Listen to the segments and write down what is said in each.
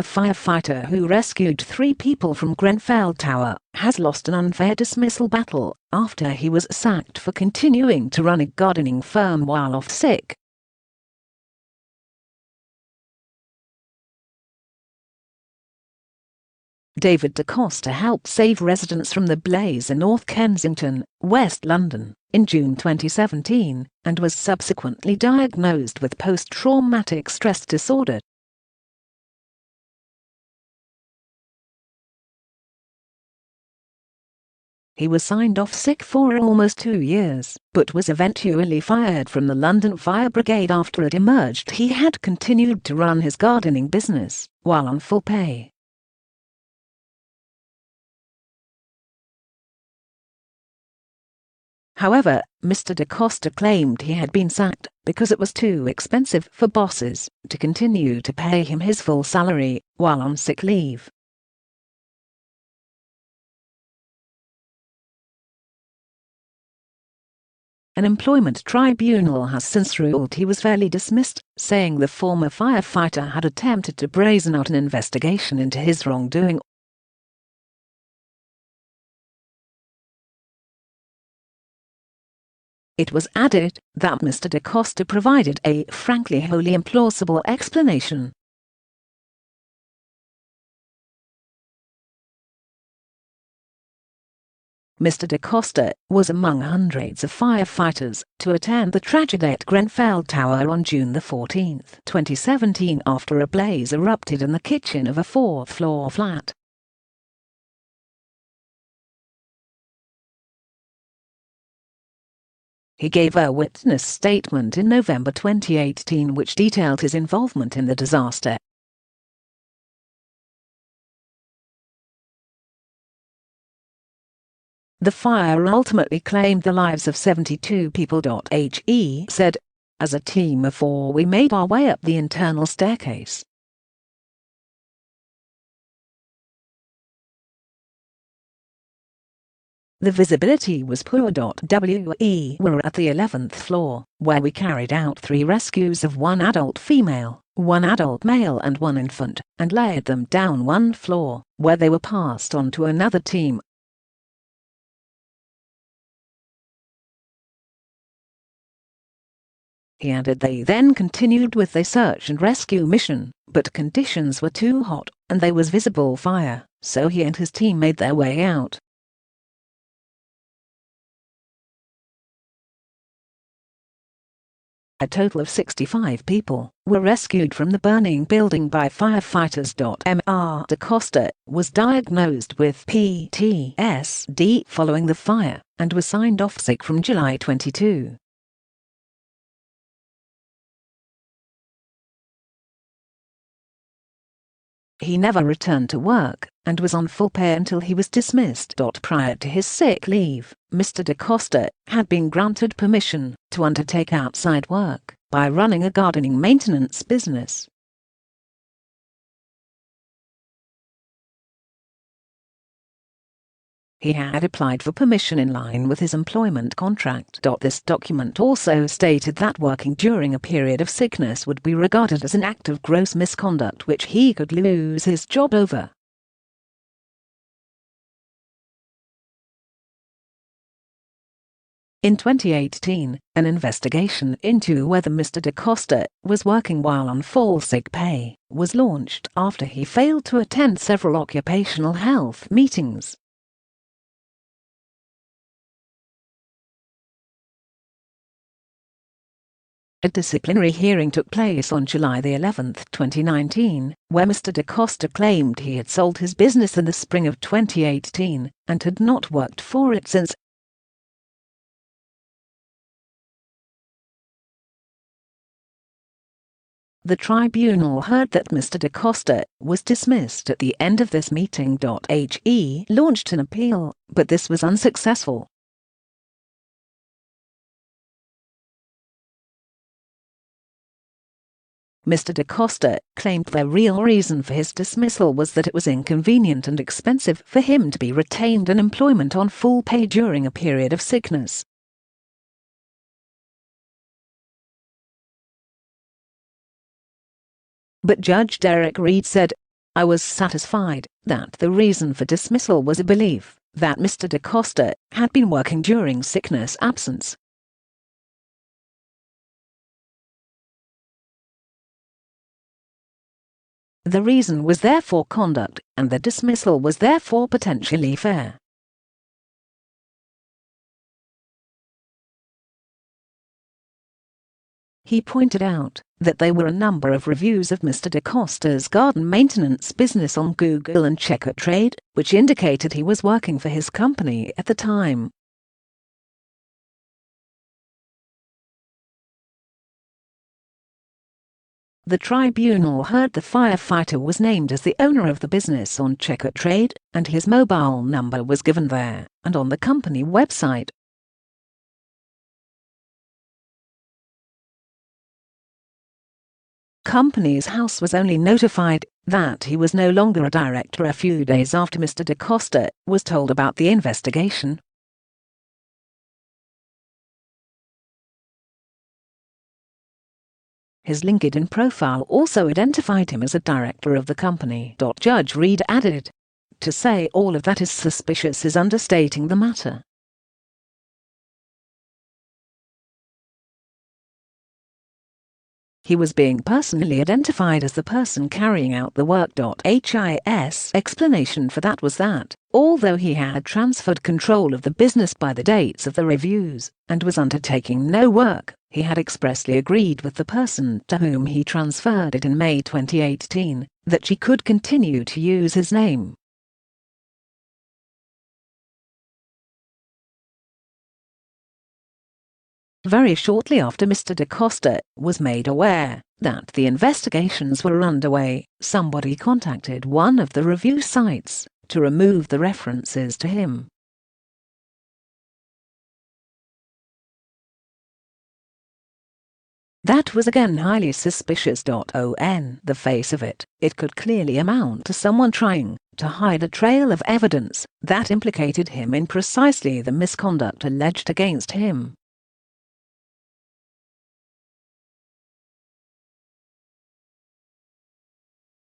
A firefighter who rescued 3 people from Grenfell Tower has lost an unfair dismissal battle after he was sacked for continuing to run a gardening firm while off sick. David De Costa helped save residents from the blaze in North Kensington, West London, in June 2017, and was subsequently diagnosed with post-traumatic stress disorder. He was signed off sick for almost 2 years, but was eventually fired from the London Fire Brigade after it emerged he had continued to run his gardening business while on full pay. However, Mr De Costa claimed he had been sacked because it was too expensive for bosses to continue to pay him his full salary while on sick leave. An employment tribunal has since ruled he was fairly dismissed, saying the former firefighter had attempted to brazen out an investigation into his wrongdoing. It was added that Mr De Costa provided a frankly wholly implausible explanation. Mr De Costa was among hundreds of firefighters to attend the tragedy at Grenfell Tower on June 14, 2017 after a blaze erupted in the kitchen of a 4th-floor flat. He gave a witness statement in November 2018 which detailed his involvement in the disaster. The fire ultimately claimed the lives of 72 people.He said, "As a team of 4 we made our way up the internal staircase. The visibility was poor.We were at the 11th floor, where we carried out 3 rescues of 1 adult female, 1 adult male and 1 infant, and laid them down 1 floor, where they were passed on to another team." He added they then continued with their search and rescue mission, but conditions were too hot, and there was visible fire, so he and his team made their way out. A total of 65 people were rescued from the burning building by firefighters.Mr De Costa was diagnosed with PTSD following the fire, and was signed off sick from July 22. He never returned to work, and was on full pay until he was dismissed. Prior to his sick leave, Mr De Costa had been granted permission to undertake outside work by running a gardening maintenance business. He had applied for permission in line with his employment contract. This document also stated that working during a period of sickness would be regarded as an act of gross misconduct which he could lose his job over. In 2018, an investigation into whether Mr De Costa was working while on full sick pay was launched after he failed to attend several occupational health meetings. A disciplinary hearing took place on July 11, 2019, where Mr De Costa claimed he had sold his business in the spring of 2018 and had not worked for it since. The tribunal heard that Mr De Costa was dismissed at the end of this meeting. He launched an appeal, but this was unsuccessful. Mr De Costa claimed the real reason for his dismissal was that it was inconvenient and expensive for him to be retained in employment on full pay during a period of sickness. But Judge Derek Reed said, I was satisfied that the reason for dismissal was a belief that Mr. De Costa had been working during sickness absence. The reason was therefore conduct, and the dismissal was therefore potentially fair. He pointed out that there were a number of reviews of Mr. De Costa's garden maintenance business on Google and Checkatrade, which indicated he was working for his company at the time. The tribunal heard the firefighter was named as the owner of the business on Checkatrade, and his mobile number was given there and on the company website. Company's House was only notified that he was no longer a director a few days after Mr. De Costa was told about the investigation. His LinkedIn profile also identified him as a director of the company. Judge Reed added, "To say all of that is suspicious is understating the matter." He was being personally identified as the person carrying out the work. His explanation for that was that, although he had transferred control of the business by the dates of the reviews, and was undertaking no work, he had expressly agreed with the person to whom he transferred it in May 2018, that she could continue to use his name. Very shortly after Mr. De Costa was made aware that the investigations were underway, somebody contacted one of the review sites to remove the references to him. That was again highly suspicious. On the face of it, it could clearly amount to someone trying to hide a trail of evidence that implicated him in precisely the misconduct alleged against him.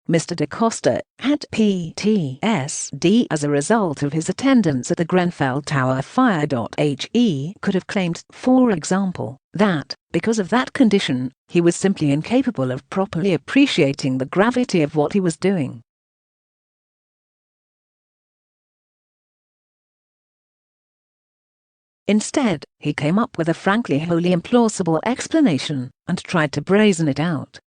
Mr. De Costa had PTSD as a result of his attendance at the Grenfell Tower fire. He could have claimed, for example, that, because of that condition, he was simply incapable of properly appreciating the gravity of what he was doing. Instead, he came up with a frankly wholly implausible explanation and tried to brazen it out.